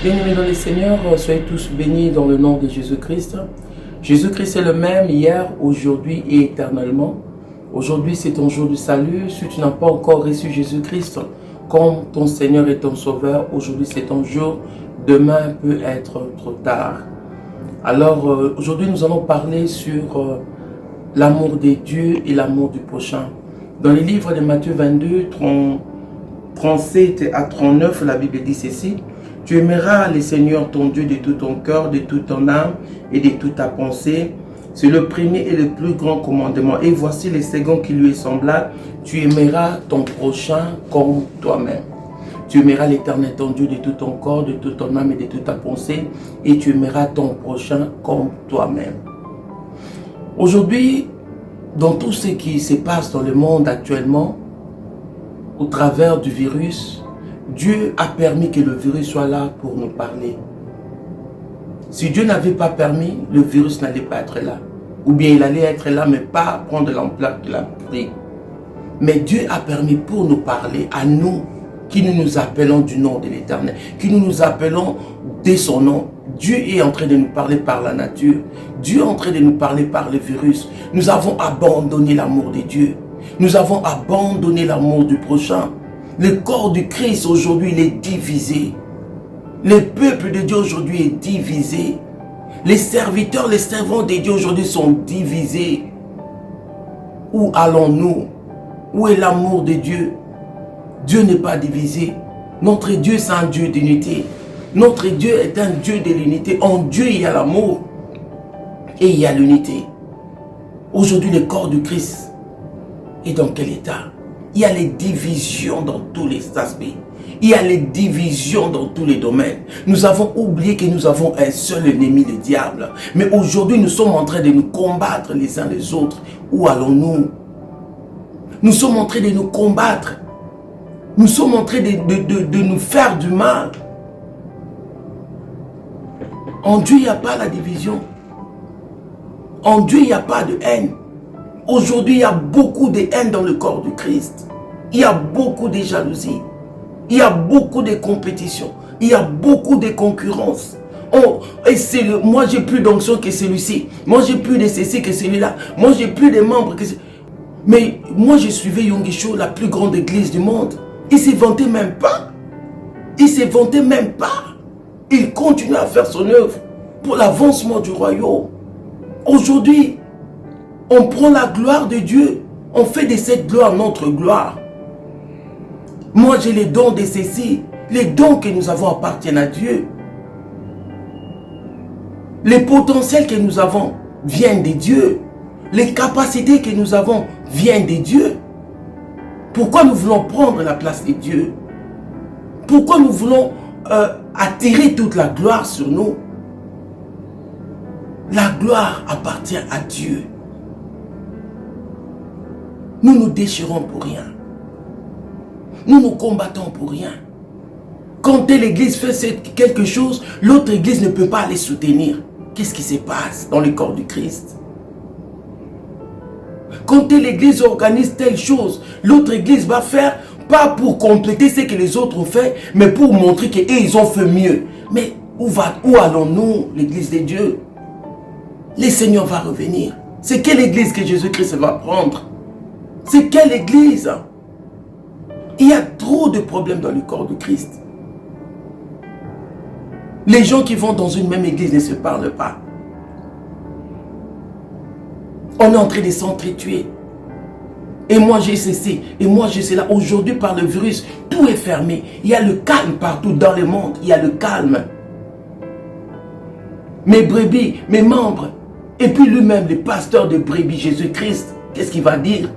Bien-aimés dans le Seigneur, soyez tous bénis dans le nom de Jésus-Christ. Jésus-Christ est le même hier, aujourd'hui et éternellement. Aujourd'hui, c'est ton jour de salut. Si tu n'as pas encore reçu Jésus-Christ comme ton Seigneur et ton Sauveur, aujourd'hui c'est ton jour. Demain peut être trop tard. Alors, aujourd'hui, nous allons parler sur l'amour de Dieu et l'amour du prochain. Dans les livres de Matthieu 22, 37 à 39, la Bible dit ceci. Tu aimeras le Seigneur ton Dieu de tout ton cœur, de toute ton âme et de toute ta pensée. C'est le premier et le plus grand commandement. Et voici le second qui lui est semblable. Tu aimeras ton prochain comme toi-même. Tu aimeras l'Éternel ton Dieu de tout ton corps, de toute ton âme et de toute ta pensée. Et tu aimeras ton prochain comme toi-même. Aujourd'hui, dans tout ce qui se passe dans le monde actuellement, au travers du virus, Dieu a permis que le virus soit là pour nous parler. Si Dieu n'avait pas permis, le virus n'allait pas être là. Ou bien il allait être là, mais pas prendre l'ampleur qu'il a pris. Mais Dieu a permis pour nous parler, à nous, qui nous appelons du nom de l'Éternel, qui nous appelons de son nom. Dieu est en train de nous parler par la nature. Dieu est en train de nous parler par le virus. Nous avons abandonné l'amour de Dieu. Nous avons abandonné l'amour du prochain. Le corps du Christ aujourd'hui, il est divisé. Le peuple de Dieu aujourd'hui est divisé. Les serviteurs, les servants de Dieu aujourd'hui sont divisés. Où allons-nous? Où est l'amour de Dieu? Dieu n'est pas divisé. Notre Dieu, c'est un Dieu d'unité. Notre Dieu est un Dieu de l'unité. En Dieu, il y a l'amour et il y a l'unité. Aujourd'hui, le corps du Christ est dans quel état? Il y a les divisions dans tous les aspects. Il y a les divisions dans tous les domaines. Nous avons oublié que nous avons un seul ennemi, le diable. Mais aujourd'hui, nous sommes en train de nous combattre les uns les autres. Où allons-nous? Nous sommes en train de nous combattre. Nous sommes en train de nous faire du mal. En Dieu, il n'y a pas la division. En Dieu, il n'y a pas de haine. Aujourd'hui, il y a beaucoup de haine dans le corps du Christ. Il y a beaucoup de jalousie. Il y a beaucoup de compétition. Il y a beaucoup de concurrence. Moi, j'ai plus d'onction que celui-ci. Moi, j'ai plus de ceci que celui-là. Moi, j'ai plus de membres que... Mais moi, je suivais Yongisho, la plus grande église du monde. Il ne s'est vanté même pas. Il ne s'est vanté même pas. Il continue à faire son œuvre pour l'avancement du royaume. Aujourd'hui, on prend la gloire de Dieu. On fait de cette gloire notre gloire. Moi, j'ai les dons de ceci. Les dons que nous avons appartiennent à Dieu. Les potentiels que nous avons viennent de Dieu. Les capacités que nous avons viennent de Dieu. Pourquoi nous voulons prendre la place de Dieu? Pourquoi nous voulons attirer toute la gloire sur nous? La gloire appartient à Dieu. Nous nous déchirons pour rien. Nous nous combattons pour rien. Quand telle église fait quelque chose, l'autre église ne peut pas les soutenir. Qu'est-ce qui se passe dans le corps du Christ? Quand telle église organise telle chose, l'autre église va faire, pas pour compléter ce que les autres ont fait, mais pour montrer qu'eux, ils ont fait mieux. Mais où allons-nous, l'église de Dieu? Le Seigneur va revenir. C'est quelle église que Jésus-Christ va prendre? C'est quelle église? Il y a trop de problèmes dans le corps de Christ. Les gens qui vont dans une même église ne se parlent pas. On est en train de s'entretuer. Et moi j'ai ceci, et moi j'ai cela. Aujourd'hui par le virus, tout est fermé. Il y a le calme partout dans le monde. Il y a le calme. Mes brebis, mes membres, et puis lui-même, le pasteur de brebis, Jésus-Christ, qu'est-ce qu'il va dire?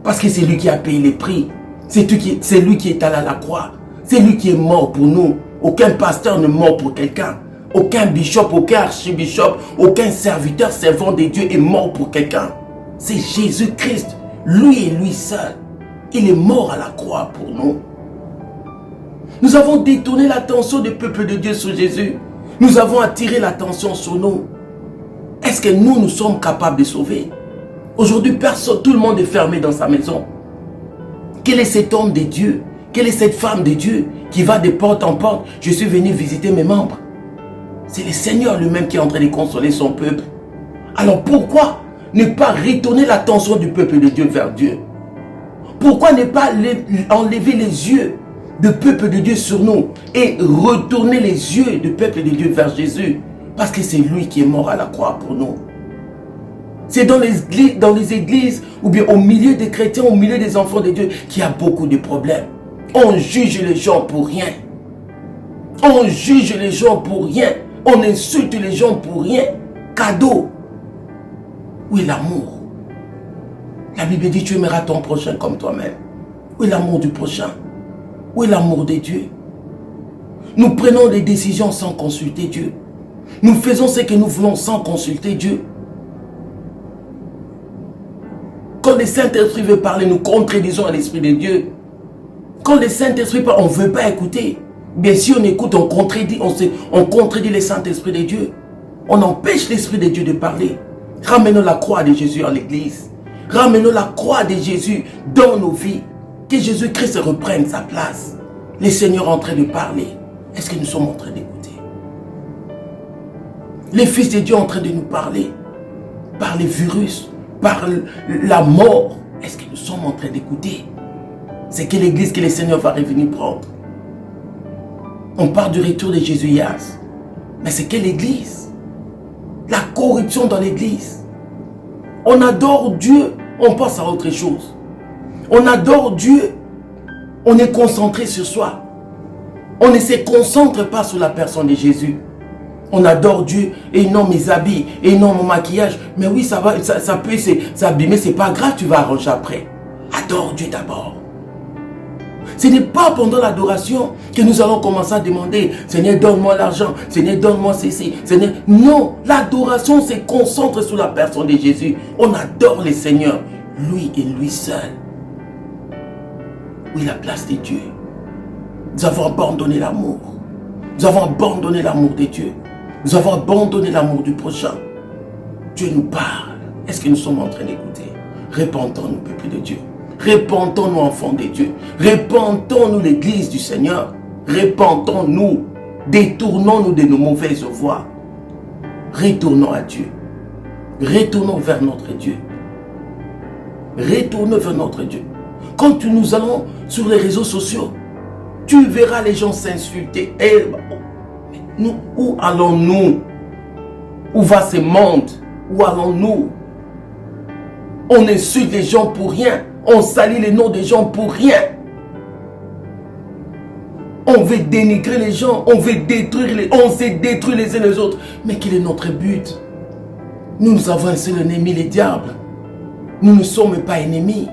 Parce que c'est lui qui a payé les prix. C'est lui qui est allé à la croix. C'est lui qui est mort pour nous. Aucun pasteur ne mort pour quelqu'un. Aucun bishop, aucun archibishop, aucun serviteur, servant de Dieu est mort pour quelqu'un. C'est Jésus-Christ. Lui et lui seul. Il est mort à la croix pour nous. Nous avons détourné l'attention du peuple de Dieu sur Jésus. Nous avons attiré l'attention sur nous. Est-ce que nous sommes capables de sauver? Aujourd'hui, personne, tout le monde est fermé dans sa maison. Quel est cet homme de Dieu Quelle est cette femme de Dieu qui va de porte en porte? Je suis venu visiter mes membres. C'est le Seigneur lui-même qui est en train de consoler son peuple. Alors pourquoi ne pas retourner l'attention du peuple de Dieu vers Dieu? Pourquoi ne pas enlever les yeux du peuple de Dieu sur nous et retourner les yeux du peuple de Dieu vers Jésus? Parce que c'est lui qui est mort à la croix pour nous. C'est dans les églises ou bien au milieu des chrétiens, au milieu des enfants de Dieu qu'il y a beaucoup de problèmes. On juge les gens pour rien. On juge les gens pour rien. On insulte les gens pour rien. Cadeau. Où est l'amour? La Bible dit tu aimeras ton prochain comme toi-même. Où est l'amour du prochain? Où est l'amour de Dieu? Nous prenons des décisions sans consulter Dieu. Nous faisons ce que nous voulons sans consulter Dieu. Quand le Saint-Esprit veut parler, nous contredisons à l'Esprit de Dieu. Quand le Saint-Esprit parle, on ne veut pas écouter. Bien si on écoute, on contredit le Saint-Esprit de Dieu. On empêche l'Esprit de Dieu de parler. Ramenons la croix de Jésus en l'église. Ramenons la croix de Jésus dans nos vies. Que Jésus-Christ reprenne sa place. Le Seigneur est en train de parler. Est-ce que nous sommes en train d'écouter? Les fils de Dieu sont en train de nous parler. Par les virus, par la mort. Est-ce que nous sommes en train d'écouter? C'est quelle église que le Seigneur va revenir prendre? On parle du retour de Jésus. Mais c'est quelle église? La corruption dans l'église. On adore Dieu, on pense à autre chose. On adore Dieu, on est concentré sur soi. On ne se concentre pas sur la personne de Jésus. On adore Dieu, et non mes habits, et non mon maquillage. Mais oui, ça peut s'abîmer, c'est pas grave, tu vas arranger après. Adore Dieu d'abord. Ce n'est pas pendant l'adoration que nous allons commencer à demander « Seigneur, donne-moi l'argent, Seigneur, donne-moi ceci. » Non, l'adoration se concentre sur la personne de Jésus. On adore le Seigneur, lui et lui seul. Oui, la place de Dieu. Nous avons abandonné l'amour. Nous avons abandonné l'amour de Dieu. Nous avons abandonné l'amour du prochain. Dieu nous parle. Est-ce que nous sommes en train d'écouter? Répentons-nous, peuple de Dieu. Répentons-nous, enfants de Dieu. Répentons-nous, l'église du Seigneur. Répentons-nous. Détournons-nous de nos mauvaises voies. Retournons à Dieu. Retournons vers notre Dieu. Retournons vers notre Dieu. Quand nous allons sur les réseaux sociaux, tu verras les gens s'insulter. Et nous, où allons-nous? Où va ce monde? Où allons-nous? On insulte les gens pour rien. On salit les noms des gens pour rien. On veut dénigrer les gens. On veut détruire on se détruit les uns les autres. Mais quel est notre but? Nous avons un seul ennemi, le diable. Nous ne sommes pas ennemis.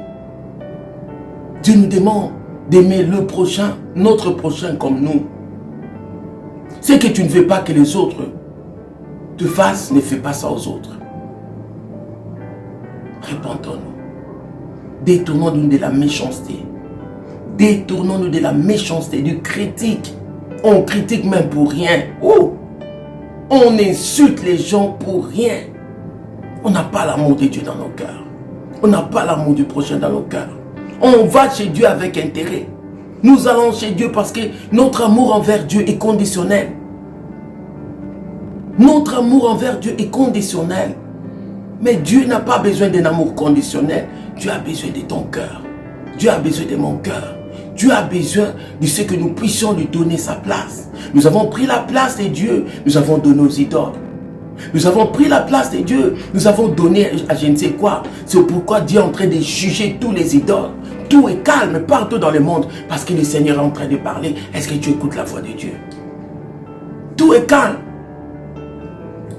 Dieu nous demande d'aimer le prochain, notre prochain comme nous. Ce que tu ne veux pas que les autres te fassent, ne fais pas ça aux autres. Répentons-nous. Détournons-nous de la méchanceté. Détournons-nous de la méchanceté, du critique. On critique même pour rien. Oh! On insulte les gens pour rien. On n'a pas l'amour de Dieu dans nos cœurs. On n'a pas l'amour du prochain dans nos cœurs. On va chez Dieu avec intérêt. Nous allons chez Dieu parce que notre amour envers Dieu est conditionnel. Notre amour envers Dieu est conditionnel. Mais Dieu n'a pas besoin d'un amour conditionnel. Dieu a besoin de ton cœur. Dieu a besoin de mon cœur. Dieu a besoin de ce que nous puissions lui donner sa place. Nous avons pris la place de Dieu. Nous avons donné aux idoles. Nous avons pris la place de Dieu. Nous avons donné à je ne sais quoi. C'est pourquoi Dieu est en train de juger tous les idoles. Tout est calme partout dans le monde. Parce que le Seigneur est en train de parler. Est-ce que tu écoutes la voix de Dieu? Tout est calme.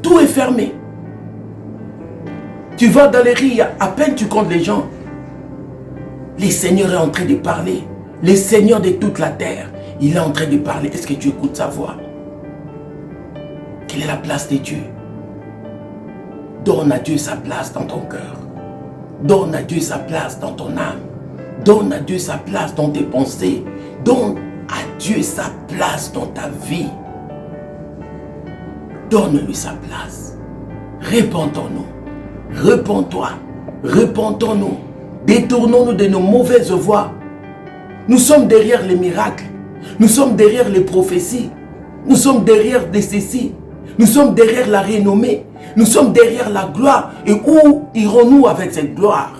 Tout est fermé. Tu vas dans les rues, à peine tu comptes les gens. Le Seigneur est en train de parler. Le Seigneur de toute la terre, il est en train de parler. Est-ce que tu écoutes sa voix? Quelle est la place de Dieu? Donne à Dieu sa place dans ton cœur. Donne à Dieu sa place dans ton âme. Donne à Dieu sa place dans tes pensées. Donne à Dieu sa place dans ta vie. Donne-lui sa place. Répentons-nous. Repens-toi. Repentons-nous. Détournons-nous de nos mauvaises voies. Nous sommes derrière les miracles. Nous sommes derrière les prophéties. Nous sommes derrière des ceci. Nous sommes derrière la renommée. Nous sommes derrière la gloire. Et où irons-nous avec cette gloire?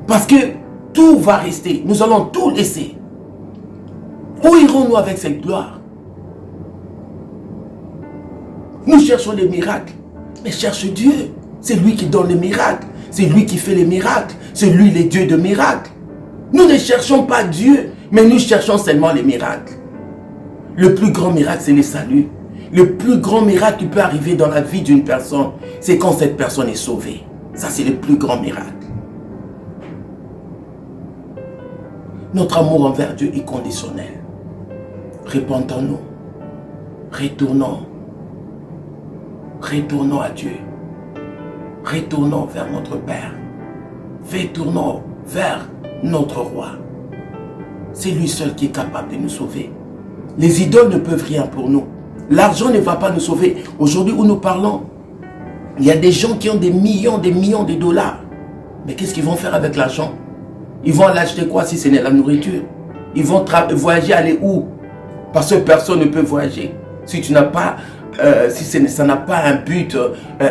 Parce que tout va rester. Nous allons tout laisser. Où irons-nous avec cette gloire? Nous cherchons les miracles. Mais cherche Dieu. C'est lui qui donne les miracles. C'est lui qui fait les miracles. C'est lui le Dieu de miracles. Nous ne cherchons pas Dieu, mais nous cherchons seulement les miracles. Le plus grand miracle, c'est le salut. Le plus grand miracle qui peut arriver dans la vie d'une personne, c'est quand cette personne est sauvée. Ça, c'est le plus grand miracle. Notre amour envers Dieu est conditionnel. Répentons-nous. Retournons. Retournons à Dieu. Retournons vers notre Père. Retournons vers notre Roi. C'est lui seul qui est capable de nous sauver. Les idoles ne peuvent rien pour nous. L'argent ne va pas nous sauver. Aujourd'hui où nous parlons, il y a des gens qui ont des millions de dollars. Mais qu'est-ce qu'ils vont faire avec l'argent? Ils vont l'acheter quoi si ce n'est la nourriture? Ils vont voyager, aller où? Parce que personne ne peut voyager. Si tu n'as pas, ça n'a pas un but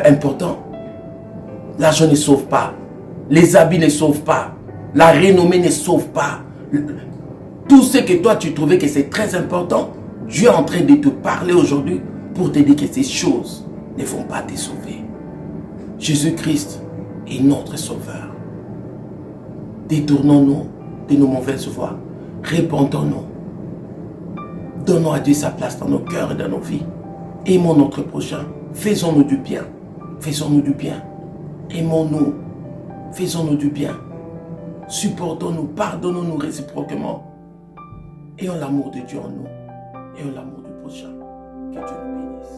important. L'argent ne sauve pas. Les habits ne sauvent pas. La renommée ne sauve pas. Tout ce que toi tu trouvais que c'est très important, Dieu est en train de te parler aujourd'hui pour te dire que ces choses ne vont pas te sauver. Jésus-Christ est notre sauveur. Détournons-nous de nos mauvaises voies. Répentons-nous. Donnons à Dieu sa place dans nos cœurs et dans nos vies. Aimons notre prochain. Faisons-nous du bien. Faisons-nous du bien. Aimons-nous. Faisons-nous du bien. Supportons-nous. Pardonnons-nous réciproquement. Ayons l'amour de Dieu en nous. Ayons l'amour du prochain. Que Dieu nous bénisse.